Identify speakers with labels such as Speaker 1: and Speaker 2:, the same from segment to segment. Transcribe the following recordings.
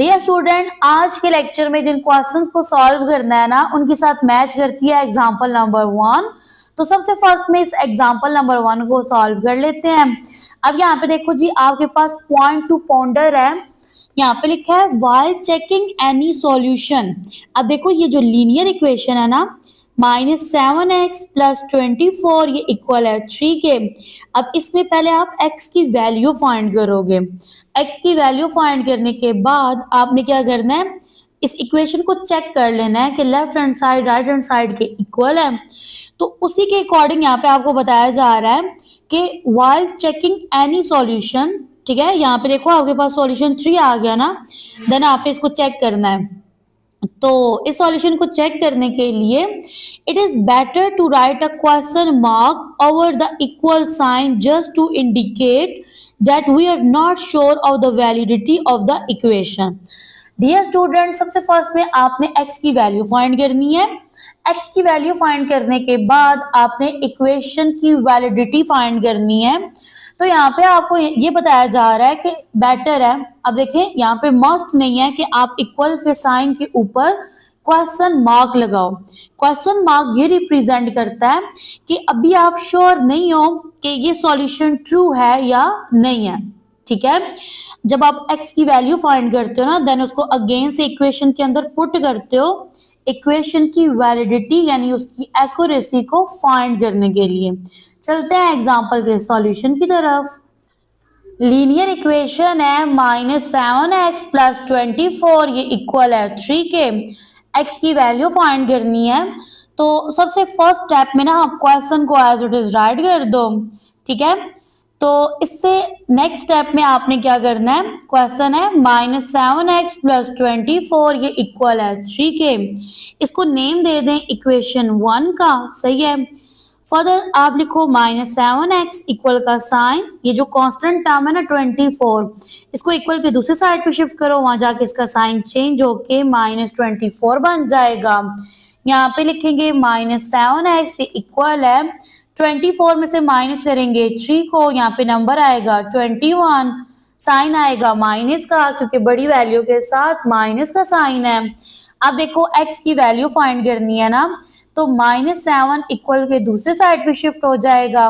Speaker 1: Dear student, आज के lecture में जिन क्वेश्चंस को सॉल्व करना है ना, उनके साथ मैच करती है एग्जांपल नंबर 1। तो सबसे फर्स्ट में इस एग्जांपल नंबर 1 को सॉल्व कर लेते हैं। अब यहाँ पे देखो जी, आपके पास पॉइंट टू पॉन्डर है। यहाँ पे लिखा है व्हाइल चेकिंग एनी सॉल्यूशन। अब देखो ये जो लीनियर इक्वेशन है ना, -7x+24 ये इक्वल है 3 के। अब इसमें पहले आप x की वैल्यू फाइंड करोगे। x की वैल्यू फाइंड करने के बाद आपने क्या करना है, इस इक्वेशन को चेक कर लेना है कि left hand side right hand side के इक्वल है। तो उसी के अकॉर्डिंग यहाँ पे आपको बताया जा रहा है कि व्हाइल चेकिंग एनी सॉल्यूशन, ठीक है। यहाँ पे देखो आपके पास सॉल्यूशन 3 आ गया ना, देन आपने इसको चेक करना है। तो इस सॉल्यूशन को चेक करने के लिए it is better to write a question mark over the equal sign just to indicate that we are not sure of the validity of the equation. Dear student, सबसे first में आपने x की value find करनी है। x की value find करने के बाद आपने इक्वेशन की वैलिडिटी फाइंड करनी है। तो यहाँ पे आपको ये बताया जा रहा है कि बेटर है। अब देखें, यहाँ पे मस्ट नहीं है कि आप इक्वल के साइन के ऊपर क्वेश्चन मार्क लगाओ। क्वेश्चन मार्क ये रिप्रेजेंट करता है कि अभी आप श्योर नहीं हो कि ये सॉल्यूशन ट्रू है या नहीं है, ठीक है। जब आप x की वैल्यू फाइंड करते हो ना, देन उसको अगेन से इक्वेशन के अंदर पुट करते हो, इक्वेशन की वैलिडिटी यानी उसकी एक्यूरेसी को फाइंड करने के लिए। चलते हैं एग्जांपल के सॉल्यूशन की तरफ। लीनियर इक्वेशन है -7x+24 ये इक्वल है 3 के। x की वैल्यू फाइंड करनी है। तो सबसे फर्स्ट स्टेप में ना आप क्वेश्चन को एज इट इज राइट कर दो, ठीक है। तो इससे नेक्स्ट स्टेप में आपने क्या करना है, क्वेश्चन है -7x+24 ये इक्वल है 3 के। इसको नेम दे दें इक्वेशन 1 का, सही है। फर्दर आप लिखो -7x इक्वल का साइन, ये जो कांस्टेंट टर्म है ना 24, इसको इक्वल के दूसरे साइड पे शिफ्ट करो, वहां जाके इसका साइन चेंज होके -24 बन जाएगा। यहाँ पे लिखेंगे -7x इक्वल है 24 में से माइनस करेंगे 3 को, यहाँ पे नंबर आएगा 21, साइन आएगा माइनस का क्योंकि बड़ी वैल्यू के साथ माइनस का साइन है। अब देखो x की वैल्यू फाइंड करनी है ना, तो -7 इक्वल के दूसरे साइड पे शिफ्ट हो जाएगा,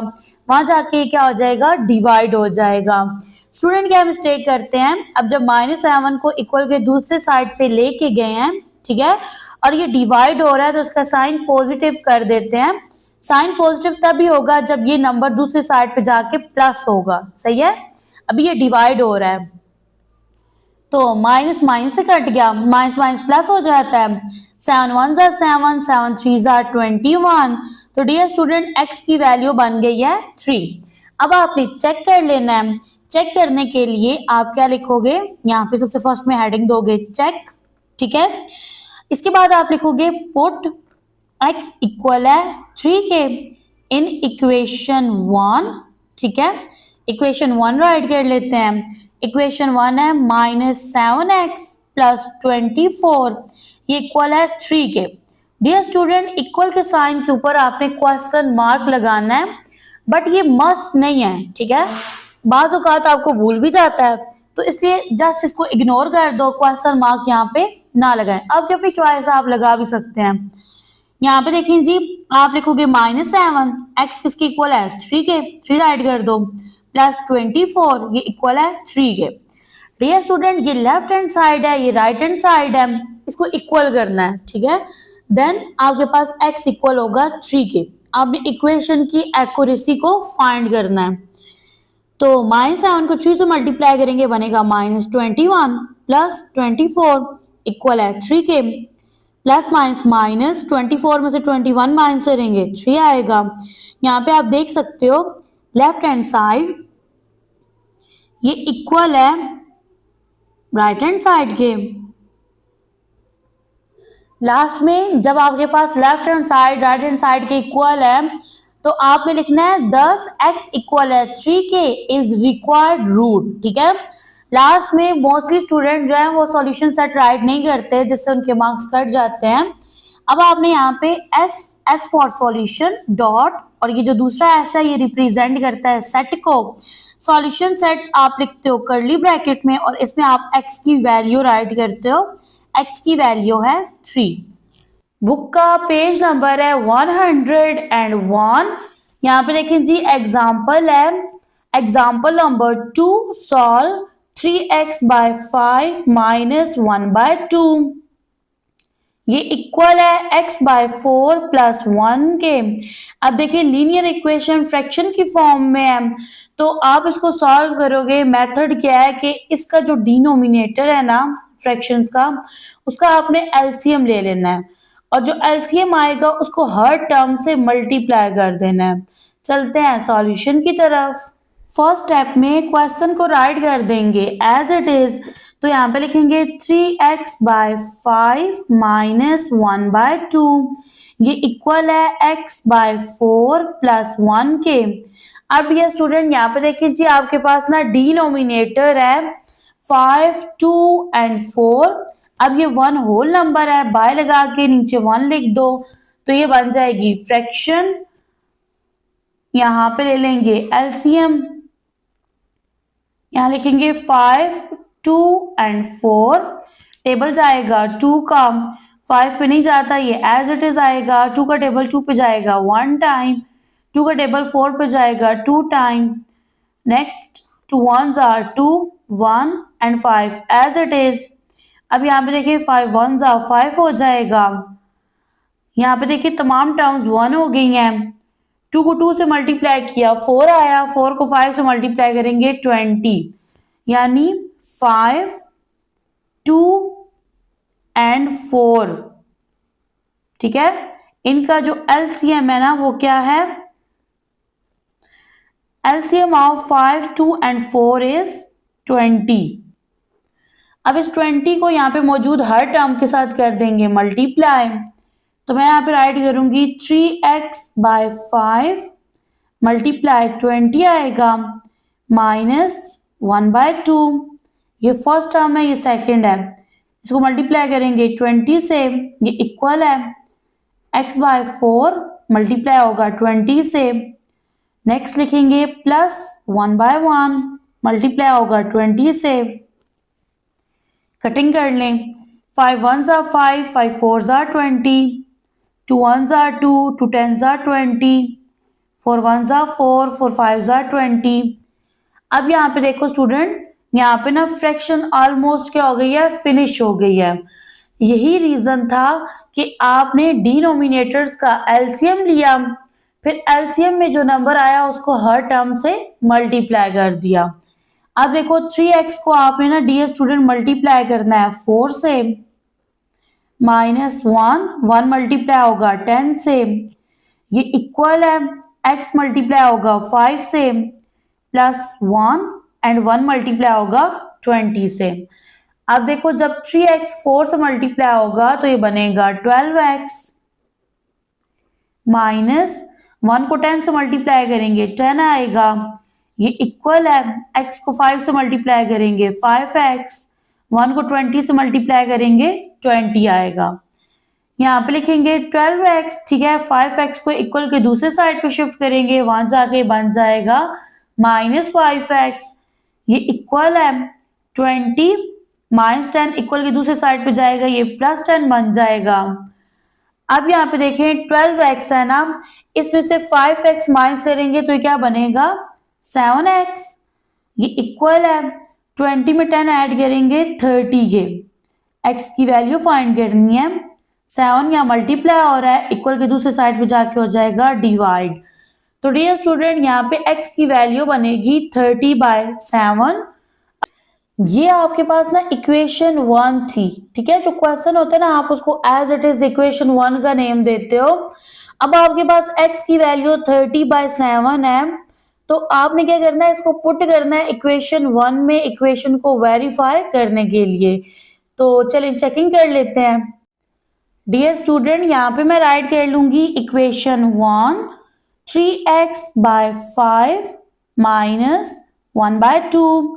Speaker 1: वहां जाके क्या हो जाएगा, डिवाइड हो जाएगा। स्टूडेंट क्या मिस्टेक करते हैं, अब जब -7 को इक्वल के दूसरे साइड पे लेके गए हैं, ठीक है, और ये डिवाइड हो रहा है तो उसका साइन पॉजिटिव कर देते हैं। साइन पॉजिटिव तभी होगा जब ये नंबर दूसरे साइड पे जाके प्लस होगा, सही है। अभी ये डिवाइड हो रहा है तो माइनस माइनस से कट गया, माइनस माइनस प्लस हो जाता है। 7 1 ज़ा 7, 7 3 ज़ा 21। तो डियर स्टूडेंट x की वैल्यू बन गई है 3। अब आपने चेक कर लेना है। चेक करने के लिए आप क्या लिखोगे, यहाँ पे सबसे फर्स्ट में हेडिंग दोगे चेक, ठीक है। इसके बाद आप लिखोगे पुट x इक्वल है 3 के इन इक्वेशन 1, ठीक है। इक्वेशन 1 राइट कर लेते हैं। इक्वेशन 1 है -7x+24 ये इक्वल है 3 के। डियर स्टूडेंट, इक्वल के साइन के ऊपर आपने क्वेश्चन मार्क लगाना है, बट ये मस्ट नहीं है, ठीक है। बाज़ औक़ात आपको भूल भी जाता है, तो इसलिए जस्ट इसको इग्नोर कर दो, क्वेश्चन मार्क यहाँ पे ना लगाएं। आपकी अपनी चॉइस आप लगा भी सकते हैं। यहाँ पे देखें जी, आप लिखोगे -7, x किसके इक्वल है 3 के, 3 राइट कर दो, +24 ये इक्वल है 3 के। डियर स्टूडेंट, ये लेफ्ट हैंड साइड है, ये राइट हैंड साइड है, इसको इक्वल करना है, ठीक है। देन आपके पास x इक्वल होगा 3 के। आपने इक्वेशन की एक्यूरेसी को फाइंड करना है। तो -7 को 3 से मल्टीप्लाई करेंगे, बनेगा -21 +24 इक्वल है 3 के। प्लस माइनस माइनस 24 में से 21 माइनस करेंगे 3 आएगा। यहाँ पे आप देख सकते हो लेफ्ट हैंड साइड ये इक्वल है राइट हैंड साइड के। लास्ट में जब आपके पास left hand side right hand side के इक्वल है, तो आपने लिखना है 10x इक्वल है 3 के इज रिक्वायर्ड रूट, ठीक है। लास्ट में मोस्टली स्टूडेंट जो है वो सॉल्यूशन सेट राइट नहीं करते, जिससे उनके मार्क्स कट जाते हैं। अब आपने यहाँ पे एस फॉर सॉल्यूशन डॉट, और ये जो दूसरा एस है ये रिप्रेजेंट करता है सेट को। सॉल्यूशन सेट आप लिखते हो कर्ली ब्रैकेट में और इसमें आप x की वैल्यू राइट करते हो। x की वैल्यू है 3। बुक का पेज नंबर है 101। यहाँ पे देखें जी एग्जाम्पल है, example number 2, solve 3x by 5 minus 1/2। ये इक्वल है x बाय 4 प्लस 1 के। अब देखिए लीनियर इक्वेशन फ्रैक्शन की फॉर्म में है, तो आप इसको सॉल्व करोगे। मेथड क्या है कि इसका जो डिनोमिनेटर है ना फ्रैक्शंस का, उसका आपने एलसीएम ले लेना है और जो एलसीएम आएगा उसको हर टर्म से मल्टीप्लाई कर देना है। चलते हैं सॉल्यूशन की तरफ। फर्स्ट स्टेप में क्वेश्चन को राइट कर देंगे एज इट इज, तो यहाँ पे लिखेंगे 3x बाय 5 माइनस 1/2। ये इक्वल है x बाय 4 प्लस 1 के। अब ये स्टूडेंट यहाँ पे देखिए जी आपके पास ना डिनोमिनेटर है 5, 2 एंड 4। अब ये 1 होल नंबर है, बाय लगा के नीचे 1 लिख दो, तो ये बन जाएगी फ्रैक्शन। यहाँ पे ले लेंगे एलसीएम, यहाँ लिखेंगे 5, 2 एंड 4। टेबल जाएगा 2 का, 5 पे नहीं जाता, ये एज इट इज आएगा। 2 का टेबल 2 पे जाएगा 1 टाइम, 2 का टेबल 4 पे जाएगा 2 time. Next 2 1s are 2, 1 and 5 as it is. अब यहाँ पे देखिए 5 1s are 5 हो जाएगा। यहाँ पे देखिए तमाम टर्म्स 1 हो गई हैं। 2 को 2 से मल्टीप्लाई किया 4 आया, 4 को 5 से मल्टीप्लाई करेंगे 20, यानी 5, 2 एंड 4। ठीक है, इनका जो एलसीएम है ना वो क्या है, एलसीएम ऑफ 5, 2 एंड 4 इज 20। अब इस 20 को यहाँ पे मौजूद हर टर्म के साथ कर देंगे मल्टीप्लाई, तो मैं यहाँ पे राइट करूंगी 3x बाय 5 मल्टीप्लाई 20 आएगा माइनस 1/2। ये फर्स्ट टर्म है, ये सेकंड है, इसको मल्टीप्लाई करेंगे 20 से, ये इक्वल है x बाय 4 मल्टीप्लाई होगा 20 से। नेक्स्ट लिखेंगे प्लस 1/1 मल्टीप्लाई होगा 20 से। कटिंग कर लें, 5 1s are 5, 5 4s are 20, 2 1s are 2, 2 10s are 20, 4 1s are 4, 4 5s are 20। अब यहाँ पे देखो स्टूडेंट, यहाँ पे ना फ्रैक्शन ऑलमोस्ट क्या हो गई है, फिनिश हो गई है। यही रीजन था कि आपने डिनोमिनेटर्स का एलसीएम लिया, फिर एलसीएम में जो नंबर आया उसको हर टर्म से मल्टीप्लाई कर दिया। अब देखो 3x को आपने ना डियर स्टूडेंट मल्टीप्लाई करना है 4 से, माइनस 1 मल्टीप्लाई होगा 10 से, ये इक्वल है x मल्टीप्लाई होगा 5 से, प्लस 1 एंड 1 मल्टीप्लाई होगा 20 से। अब देखो जब 3x 4 से मल्टीप्लाई होगा तो ये बनेगा 12x, माइनस 1 को 10 से मल्टीप्लाई करेंगे 10 आएगा, ये इक्वल है x को 5 से मल्टीप्लाई करेंगे 5x, 1 को 20 से मल्टीप्लाई करेंगे 20 आएगा। यहाँ पे लिखेंगे 12x, ठीक है, 5x को इक्वल के दूसरे साइड पे शिफ्ट करेंगे, वहां जाके बन जाएगा माइनस 5x, ये इक्वल है 20 माइनस 10 इक्वल के दूसरे साइड पे जाएगा, ये प्लस 10 बन जाएगा। अब यहाँ पे देखें 12x है ना, इसमें से 5x माइनस करेंगे तो ये क्या बनेगा 7x, ये इक्वल है 20 में 10 ऐड करेंगे 30 के। x की वैल्यू फाइंड करनी है, 7 यहाँ मल्टीप्लाई हो रहा है, इक्वल के दूसरे साइड पे जाके हो जाएगा डिवाइड। तो डियर स्टूडेंट यहाँ पे x की वैल्यू बनेगी 30/7। ये आपके पास ना इक्वेशन 1 थी, ठीक है, जो क्वेश्चन होता है ना आप उसको एज इट इज इक्वेशन 1 का नेम देते हो। अब आपके पास x की वैल्यू 30/7 है, तो आपने क्या करना है, इसको पुट करना है इक्वेशन 1 में, इक्वेशन को वेरीफाई करने के लिए। तो चलिए चेकिंग कर लेते हैं। डियर स्टूडेंट यहाँ पे मैं राइट कर लूंगी इक्वेशन 1, 3x बाय 5 माइनस 1/2,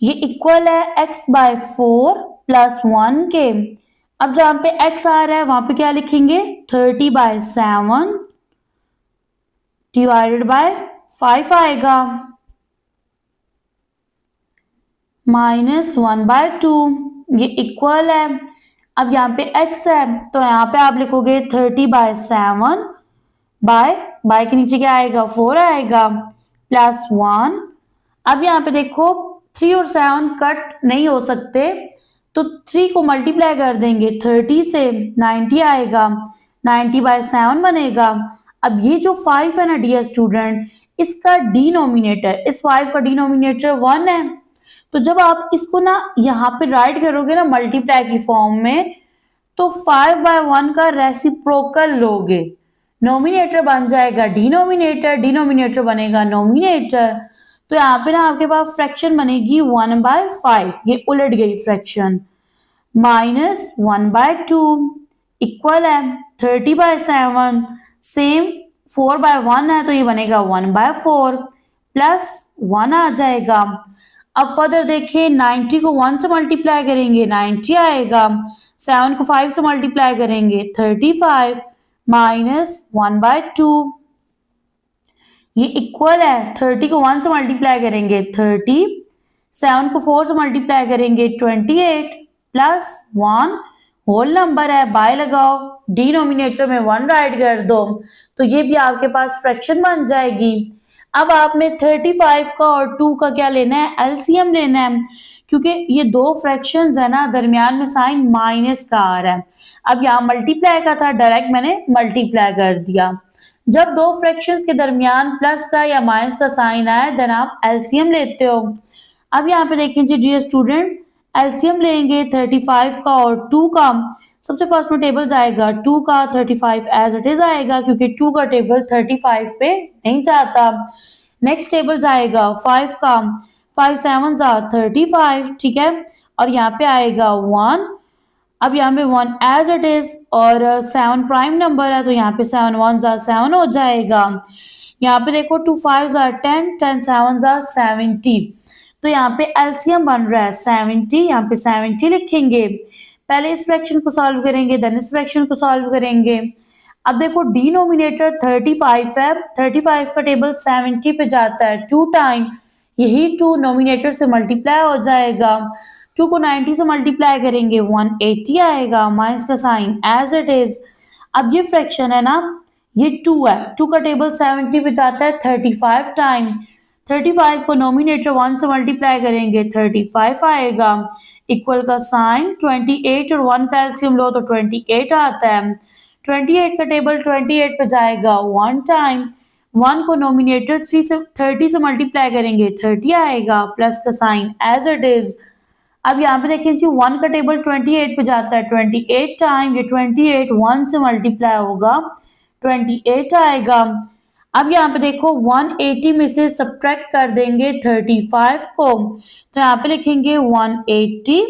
Speaker 1: ये इक्वल है x बाय 4 प्लस 1 के। अब जहां पे x आ रहा है वहां पे क्या लिखेंगे 30/7 डिवाइडेड बाय 5 आएगा। -1/2 ये इक्वल है। अब यहाँ पे x है तो यहाँ पे आप लिखोगे 30/7 बाय के नीचे क्या आएगा 4 आएगा +1। अब यहाँ पे देखो 3 और 7 कट नहीं हो सकते तो 3 को मल्टीप्लाई कर देंगे 30 से 90 आएगा 90/7 बनेगा। अब ये जो 5 है ना डियर स्टूडेंट इसका डिनोमिनेटर इस 5 का डिनोमिनेटर 1 है। तो जब आप इसको ना यहाँ पे राइट करोगे ना मल्टीप्लाई की फॉर्म में तो 5/1 का रेसिप्रोकल लोगे नोमिनेटर बन जाएगा डिनोमिनेटर डिनोमिनेटर बनेगा नोमिनेटर। तो यहाँ पे ना आपके पास फ्रैक्शन बनेगी 1/5 ये उलट गई फ्रैक्शन -1/2 इक्वल है 30/7 सेम 4/1 है तो ये बनेगा 1/4 +1 आ जाएगा। अब फर्दर देखें 90 को 1 से मल्टीप्लाई करेंगे 90 आएगा 7 को 5 से मल्टीप्लाई करेंगे 35 -1/2 ये इक्वल है 30 को 1 से मल्टीप्लाई करेंगे 30 7 को 4 से मल्टीप्लाई करेंगे 28 +1 होल नंबर है बाय लगाओ डिनोमिनेटर में 1 राइट कर दो तो ये भी आपके पास फ्रैक्शन बन जाएगी। अब आपने 35 का और 2 का क्या लेना है एलसीएम लेना है क्योंकि ये दो फ्रैक्शंस है ना दरमियान में साइन माइनस का आ रहा है। अब यहाँ मल्टीप्लाई का था डायरेक्ट मैंने मल्टीप्लाई कर दिया। जब दो फ्रैक्शंस के दरमियान प्लस का या माइनस का साइन आए देन आप एलसीएम लेते हो। अब यहाँ पे देखिए डियर स्टूडेंट एलसीएम लेंगे 35 का और 2 का। सबसे फर्स्ट में टेबल जाएगा 2 का 35 एज इट इज आएगा क्योंकि 2 का टेबल 35 पे नहीं जाता। नेक्स्ट टेबल जाएगा 5 का 5 7 35 ठीक है और यहाँ पे आएगा 1। अब यहाँ पे 1 एज इट इज और 7 प्राइम नंबर है तो यहाँ पे 7 1 7 हो जाएगा। यहाँ पे देखो 2 5 10 10 7 70 तो यहाँ पे एलसीएम बन रहा है 70 यहाँ पे 70 लिखेंगे। पहले इस फ्रैक्शन को सॉल्व करेंगे देन इस फ्रैक्शन को सॉल्व करेंगे। अब देखो डिनोमिनेटर 35 है 35 का टेबल 70 पे जाता है 2 टाइम यही 2 नोमिनेटर से मल्टीप्लाई हो जाएगा 2 को 90 से मल्टीप्लाई करेंगे 180 आएगा माइनस का साइन एज इट इज। अब ये फ्रैक्शन है ना ये 2 है 2 का टेबल 70 पे जाता है 35 टाइम 35 को नोमिनेटर 1 से मल्टीप्लाई करेंगे 35 आएगा इक्वल का साइन 28 और 1 का एलसीएम लो तो 28 आता है 28 का टेबल 28 पे जाएगा 1 टाइम 1 को नोमिनेटर 3 से 30 से मल्टीप्लाई करेंगे 30 आएगा प्लस का साइन एज इट इज। अब यहाँ पे देखिए जी 1 का टेबल 28 पे जाता है 28 टाइम ये 28 1 से मल्टीप्लाई होगा 28 आएगा। अब यहाँ पे देखो 180 में से सब्ट्रैक्ट कर देंगे 35 को तो यहाँ पे लिखेंगे 180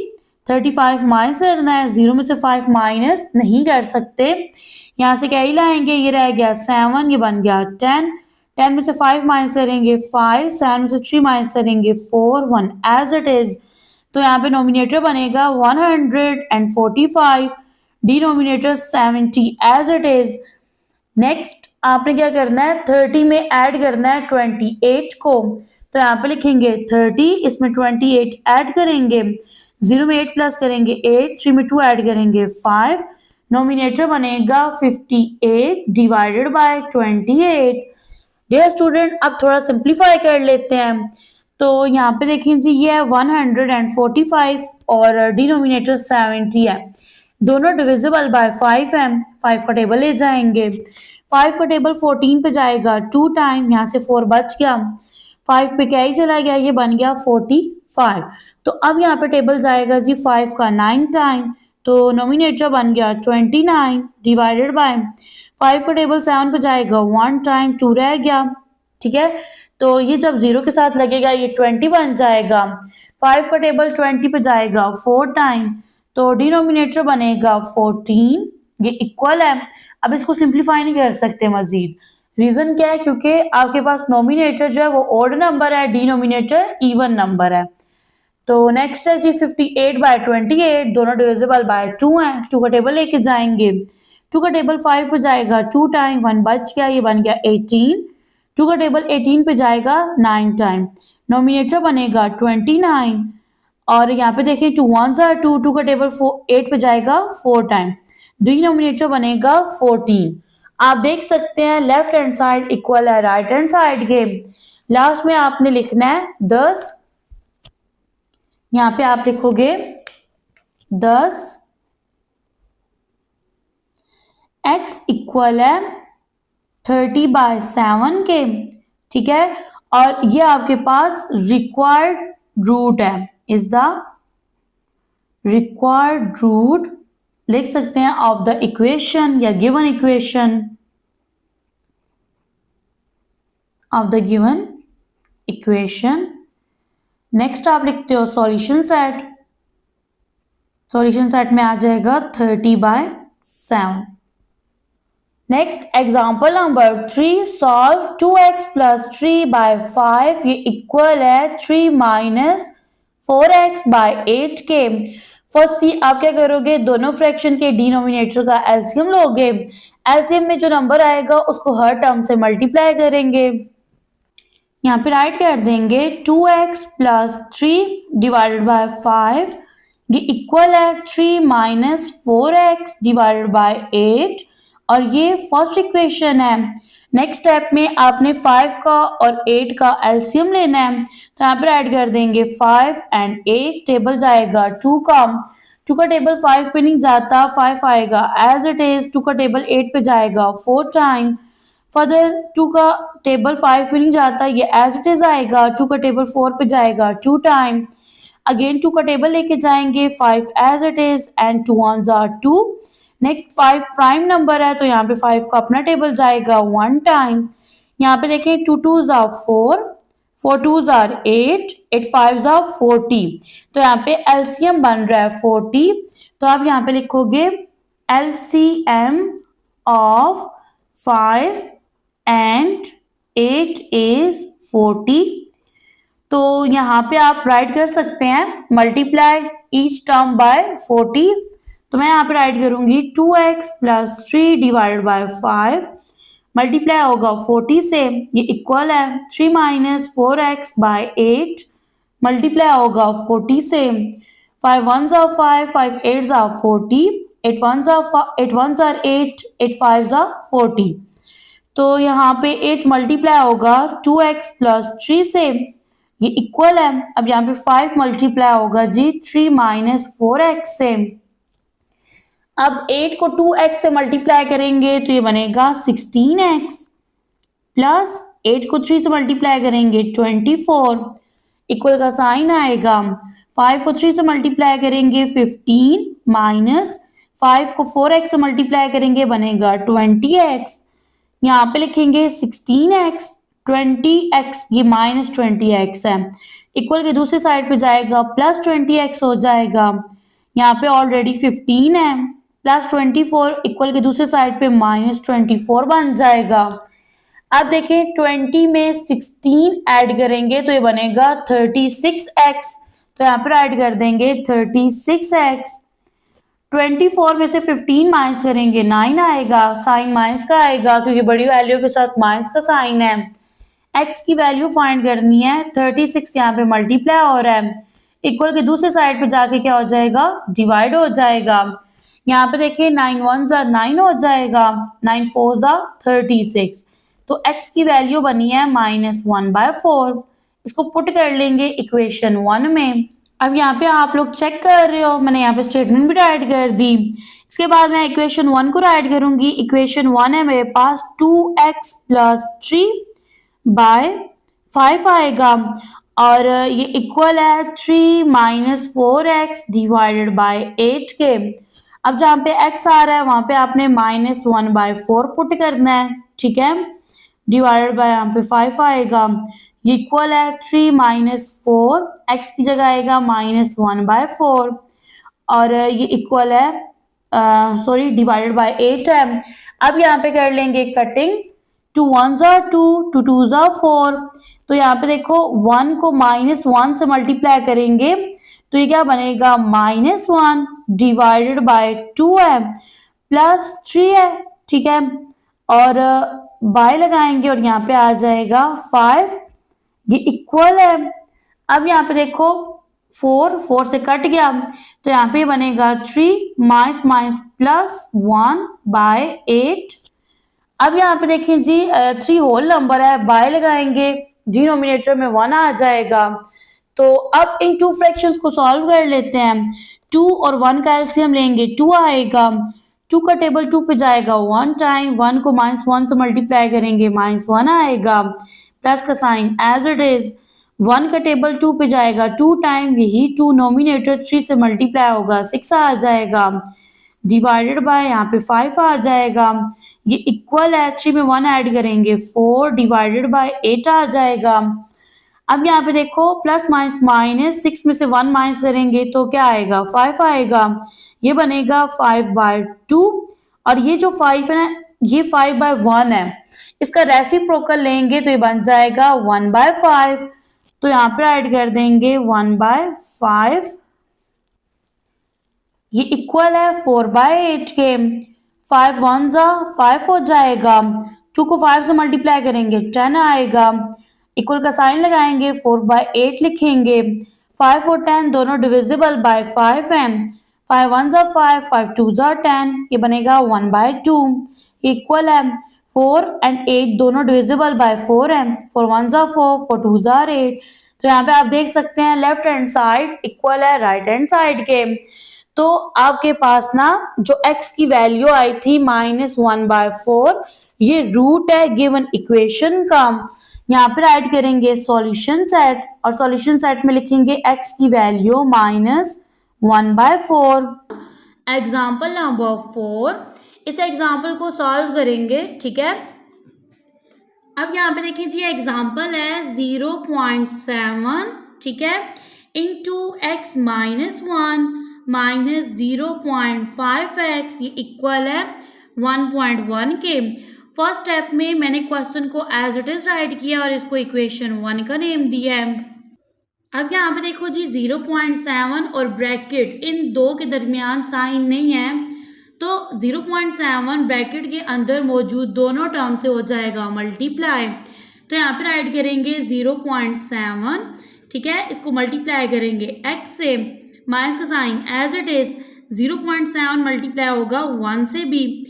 Speaker 1: 35 माइनस करना है 0 में से 5 माइनस नहीं कर सकते यहाँ से क्या ही लाएंगे ये रह गया 7 ये बन गया 10 10 में से 5 माइनस करेंगे 5 7 में से 3 माइनस करेंगे 4 1 एज इट इज। तो यहाँ पे नोमिनेटर बनेगा 145 denominator 70 as it is. Next आपने क्या करना है 30 में ऐड करना है 28 को तो यहाँ पे लिखेंगे 30 इसमें 28 ऐड करेंगे 0 में 8 प्लस करेंगे 8 3 में 2 ऐड करेंगे 5 नोमिनेटर बनेगा 58 डिवाइडेड बाय 28। डियर स्टूडेंट अब थोड़ा सिंप्लीफाई कर लेते हैं तो यहाँ पे देखिए जी ये है 145 और डिनोमिनेटर 70 है दोनों डिविजिबल बाय 5 है 5 का टेबल ले जाएंगे 5 का टेबल 14 पे जाएगा 2 टाइम यहाँ से 4 बच गया 5 पे क्या ही चला गया ये बन गया 45। तो अब यहाँ पे टेबल जाएगा जी 5 का 9 टाइम तो नोमिनेटर बन गया 29 डिवाइडेड बाय 5 का टेबल 7 पे जाएगा 1 टाइम 2 रह गया ठीक है तो ये जब 0 के साथ लगेगा ये 20 बन जाएगा 5 का टेबल 20 पे जाएगा 4 टाइम तो डिनोमिनेटर बनेगा 14 ये इक्वल है। अब इसको सिंप्लीफाई नहीं कर सकते मजीद रीजन क्या है क्योंकि आपके पास नोमिनेटर जो है वो ऑड नंबर है डिनोमिनेटर इवन नंबर है। तो नेक्स्ट है जी 58/28 दोनों डिविजिबल बाय 2 है 2 का टेबल लेके जाएंगे 2 का टेबल 5 पे जाएगा 2 टाइम 1 बच गया ये बन गया 18 2 का टेबल 18 पे जाएगा 9 टाइम नोमिनेटर बनेगा 29 और यहाँ पे देखिए 2 1s are 2, 2 का टेबल 8 पे जाएगा 4 टाइम, डिनोमिनेटर बनेगा 14। आप देख सकते हैं लेफ्ट हैंड साइड इक्वल है राइट हैंड साइड के। लास्ट में आपने लिखना है 10, यहाँ पे आप लिखोगे 10 x इक्वल है 30/7 के, ठीक है। और ये आपके पास रिक्वायर्ड रूट है, इज द रिक्वायर्ड रूट लिख सकते हैं ऑफ द इक्वेशन या given equation of the given equation. Next आप लिखते हो सॉल्यूशन सेट, सॉल्यूशन सेट में आ जाएगा 30/7। Next example number 3, solve 2x + 3/5 ये इक्वल है 3 - 4x/8 के। फर्स्ट सी आप क्या करोगे, दोनों फ्रैक्शन के डिनोमिनेटर का एलसीएम लोगे, एलसीएम में जो नंबर आएगा उसको हर टर्म से मल्टीप्लाई करेंगे। यहाँ पे राइट कर देंगे 2x + 3/5 ये इक्वल है 3 - 4x/8 और ये फर्स्ट इक्वेशन है। नेक्स्ट स्टेप में आपने 5 का और 8 का एलसीएम लेना है, तो यहाँ पर ऐड कर देंगे 5 और 8, टेबल जाएगा 2 का, 2 का टेबल 5 पे नहीं जाता, 5 आएगा एज इट इज, 2 का टेबल 8 पे जाएगा 4 टाइम, फर्दर 2 का टेबल 5 पे नहीं जाता, ये एज इट इज आएगा, 2 का टेबल 4 पे जाएगा 2 टाइम, अगेन 2 का टेबल लेके जाएंगे 5 as it is and 2 1s are 2। Next 5 prime number है तो यहाँ पे 5 का अपना टेबल जाएगा 1 टाइम। यहाँ पे देखें 2 2s are 4, 4 2s are 8, 8 5s are 40, तो यहाँ पे एलसीएम बन रहा है 40, तो आप यहाँ पे लिखोगे एलसीएम ऑफ 5 and 8 is 40। तो यहाँ पे आप राइट कर सकते हैं मल्टीप्लाई ईच टर्म बाय 40, तो मैं यहाँ पे राइट करूंगी 2x + 3/5 मल्टीप्लाई होगा 40 से, ये इक्वल है 3 - 4x/8 मल्टीप्लाई होगा 40 से, 5 1s are 5, 5 8s are 40, 8 1s are 8, 8 5s are 40, तो यहाँ पे 8 मल्टीप्लाई होगा 2x + 3 से, ये इक्वल है, अब यहाँ पे 5 मल्टीप्लाई होगा जी 3 - 4x से। अब 8 को 2x से मल्टीप्लाई करेंगे तो ये बनेगा 16x, प्लस 8 को 3 से मल्टीप्लाई करेंगे 24, इक्वल का साइन आएगा, 5 को 3 से मल्टीप्लाई करेंगे 15 माइनस 5 को 4x से मल्टीप्लाई करेंगे बनेगा 20x, यहाँ पे लिखेंगे 16x, 20x ये -20x है, इक्वल के दूसरी साइड पे जाएगा +20x हो जाएगा, यहाँ पे ऑलरेडी 15 है, +24 इक्वल के दूसरी साइड पे -24 बन जाएगा। अब देखें 20 में 16 ऐड करेंगे तो ये बनेगा 36x, तो यहाँ पर ऐड कर देंगे 36x, 24 में से 15 माइनस करेंगे 9 आएगा, साइन माइनस का आएगा क्योंकि बड़ी वैल्यू के साथ माइनस का साइन है। x की वैल्यू फाइंड करनी है, 36 यहाँ पे मल्टीप्लाई हो रहा है, इक्वल के दूसरे साइड पे जाके क्या हो जाएगा, डिवाइड हो जाएगा। यहाँ पे देखिए 9 1s are 9 हो जाएगा, 9 4s are 36, तो x की वैल्यू बनी है -1/4, इसको पुट कर लेंगे इक्वेशन 1 में। अब यहाँ पे आप लोग चेक कर रहे हो, मैंने यहाँ पे स्टेटमेंट भी राइट कर दी, इसके बाद मैं इक्वेशन 1 को राइट करूंगी। इक्वेशन 1 है मेरे पास 2x + 3/5 आएगा और ये इक्वल है 3 - 4x/8 के। अब जहाँ पे x आ रहा है वहां पे आपने -1/4 पुट करना है, ठीक है, डिवाइडेड बाय यहाँ पे 5 आएगा, ये इक्वल है 3 - 4, x की जगह आएगा -1/4 और ये इक्वल है सॉरी डिवाइडेड बाय 8 है। अब यहाँ पे कर लेंगे cutting, 2 1s are 2, 2 2s are 4, तो यहाँ पे देखो 1 को -1 से मल्टीप्लाई करेंगे तो ये क्या बनेगा, -1 डिवाइडेड बाय 2 है, +3 है, ठीक है, और बाय लगाएंगे और यहाँ पे आ जाएगा 5, ये इक्वल है। अब यहाँ पे देखो 4 से कट गया तो यहाँ पे बनेगा 3 माइनस माइनस +1/8। अब यहाँ पे देखें जी 3 होल नंबर है, बाय लगाएंगे, डिनोमिनेटर में 1 आ जाएगा। तो अब इन टू फ्रैक्शंस को सॉल्व कर लेते हैं। 2 और 1 का एलसीएम लेंगे, 2 आएगा। 2 का टेबल 2 पे जाएगा 1 टाइम, 1 को -1 से मल्टीप्लाई करेंगे -1 आएगा, प्लस का साइन एज इट इज। 1 का टेबल 2 पे जाएगा 2 टाइम, यही 2 नोमिनेटर 3 से मल्टीप्लाई होगा 6 आ जाएगा, डिवाइडेड बाय यहाँ पे 5 आ जाएगा। ये इक्वल है, 3 में 1 ऐड करेंगे 4 डिवाइडेड बाय 8 आ जाएगा। अब यहाँ पे देखो प्लस माइनस माइनस 6 में से 1 माइनस करेंगे तो क्या आएगा 5 आएगा, ये बनेगा 5/2। और ये जो 5 है ना, ये 5/1 है, इसका रेसिप्रोकल लेंगे तो ये बन जाएगा 1/5। तो यहाँ पे ऐड कर देंगे 1/5, ये इक्वल है 4/8 के। 5 1 जा 5 हो जाएगा, 2 को 5 से मल्टीप्लाई करेंगे 10 आएगा, इक्वल का साइन लगाएंगे 4/8 लिखेंगे। 5 और 10 दोनों डिविजिबल बाय 5 हैं, 5 1 जा 5, 5 2 जा 10, ये बनेगा 1/2। इक्वल है 4 एंड 8 दोनों डिविजिबल बाय 4 हैं, 4 1 जा 4, 4 2 जा 8। तो यहाँ पे आप देख सकते हैं लेफ्ट हैंड साइड इक्वल है राइट हैंड साइड के। तो आपके पास ना जो x की वैल्यू आई थी -1/4, ये रूट है गिवन इक्वेशन का। यहाँ पर ऐड करेंगे सॉल्यूशन सेट और सॉल्यूशन सेट में लिखेंगे x की वैल्यू -1/4। एग्जाम्पल नंबर 4, इस एग्जाम्पल को सॉल्व करेंगे, ठीक है। अब यहाँ पे देखिए जी एग्जाम्पल है 0.7, ठीक है, इंटू x -1 -0.5x, ये इक्वल है 1.1 के। फर्स्ट स्टेप में मैंने क्वेश्चन को एज इट इज राइट किया और इसको इक्वेशन 1 का नेम दिया है। अब यहाँ पे देखो जी 0.7 और ब्रैकेट इन दो के दरमियान साइन नहीं है, तो 0.7 ब्रैकेट के अंदर मौजूद दोनों टर्म से हो जाएगा मल्टीप्लाई। तो यहाँ पर ऐड करेंगे 0.7, ठीक है, इसको मल्टीप्लाई करेंगे x से, माइनस का sign as it is, 0.7 multiply होगा 1 से भी,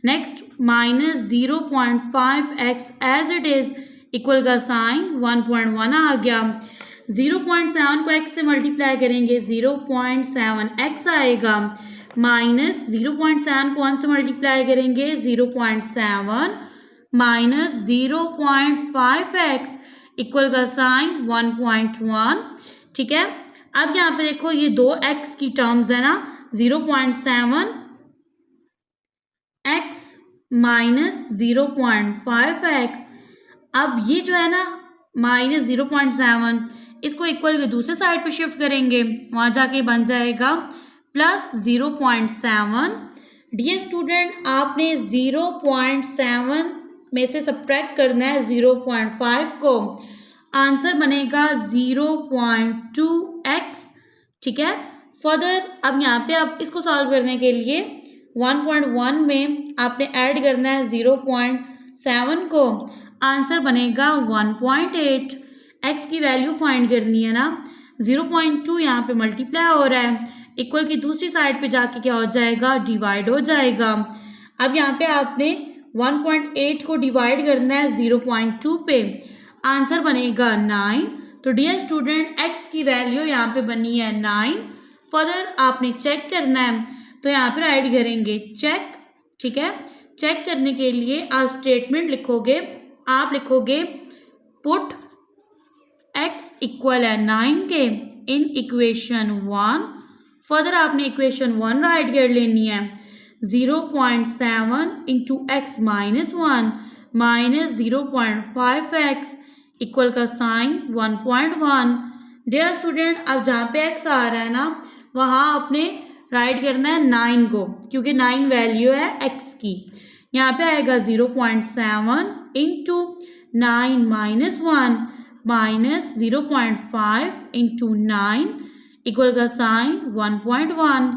Speaker 1: next -0.5x as it is, equal का साइन 1.1 आ गया। 0.7 को x से मल्टीप्लाई करेंगे 0.7x आएगा, माइनस 0.7 को 1 से मल्टीप्लाई करेंगे 0.7 माइनस 0.5x, इक्वल का साइन 1.1, ठीक है। अब यहाँ पे देखो ये दो x की टर्म्स है ना, 0.7x माइनस 0.5x। अब ये जो है ना -0.7, इसको इक्वल के दूसरे साइड पे शिफ्ट करेंगे, वहाँ जाके बन जाएगा +0.7। डियर स्टूडेंट, आपने 0.7 में से सब्ट्रैक्ट करना है 0.5 को, आंसर बनेगा 0.2x, ठीक है। फर्दर अब यहाँ पे आप इसको सॉल्व करने के लिए 1.1 में आपने ऐड करना है 0.7 को, आंसर बनेगा 1.8। x की वैल्यू फाइंड करनी है ना, 0.2 यहाँ पे मल्टीप्लाई हो रहा है, इक्वल की दूसरी साइड पे जाके क्या हो जाएगा, डिवाइड हो जाएगा। अब यहाँ पे आपने 1.8 को डिवाइड करना है 0.2 पे, आंसर बनेगा 9। तो डियर स्टूडेंट x की वैल्यू यहाँ पे बनी है 9। फर्दर आपने चेक करना है, तो यहाँ पर ऐड करेंगे चेक, ठीक है। चेक करने के लिए आप स्टेटमेंट लिखोगे, आप लिखोगे पुट x इक्वल है 9 के इन इक्वेशन 1। फर्दर आपने इक्वेशन 1 राइट कर लेनी है, 0.7 into x -1 minus 0.5x, equal का साइन 1.1। डियर स्टूडेंट, अब जहाँ पे x आ रहा है ना, वहाँ आपने राइट करना है 9 को, क्योंकि 9 वैल्यू है x की। यहाँ पे आएगा 0.7 इंटू 9 -1 माइनस 0.5 इंटू 9, इक्वल का साइन 1.1।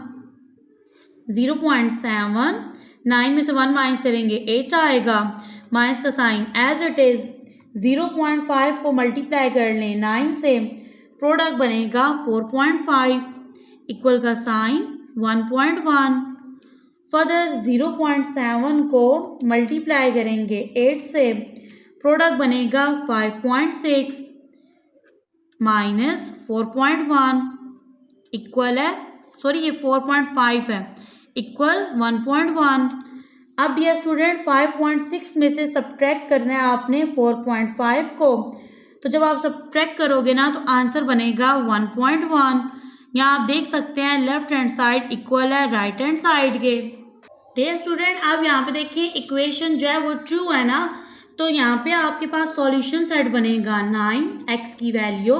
Speaker 1: 0.7, 9 में से 1 माइनस करेंगे 8 आएगा, माइनस का साइन एज इट इज। 0.5 को मल्टीप्लाई कर लें 9 से, प्रोडक्ट बनेगा 4.5 इक्वल का साइन 1.1। फर्दर 0.7 को मल्टीप्लाई करेंगे 8 से, प्रोडक्ट बनेगा 5.6 माइनस 4.1 इक्वल है, सॉरी ये 4.5 है, इक्वल 1.1। अब डियर स्टूडेंट 5.6 में से सब्ट्रैक्ट करना है आपने 4.5 को, तो जब आप सब्ट्रैक्ट करोगे ना तो आंसर बनेगा 1.1। यहाँ आप देख सकते हैं लेफ्ट हैंड साइड इक्वल है राइट हैंड साइड के। डियर स्टूडेंट अब यहाँ पे देखिए इक्वेशन जो है वो ट्रू है ना, तो यहाँ पे आपके पास सॉल्यूशन सेट बनेगा 9 x की वैल्यू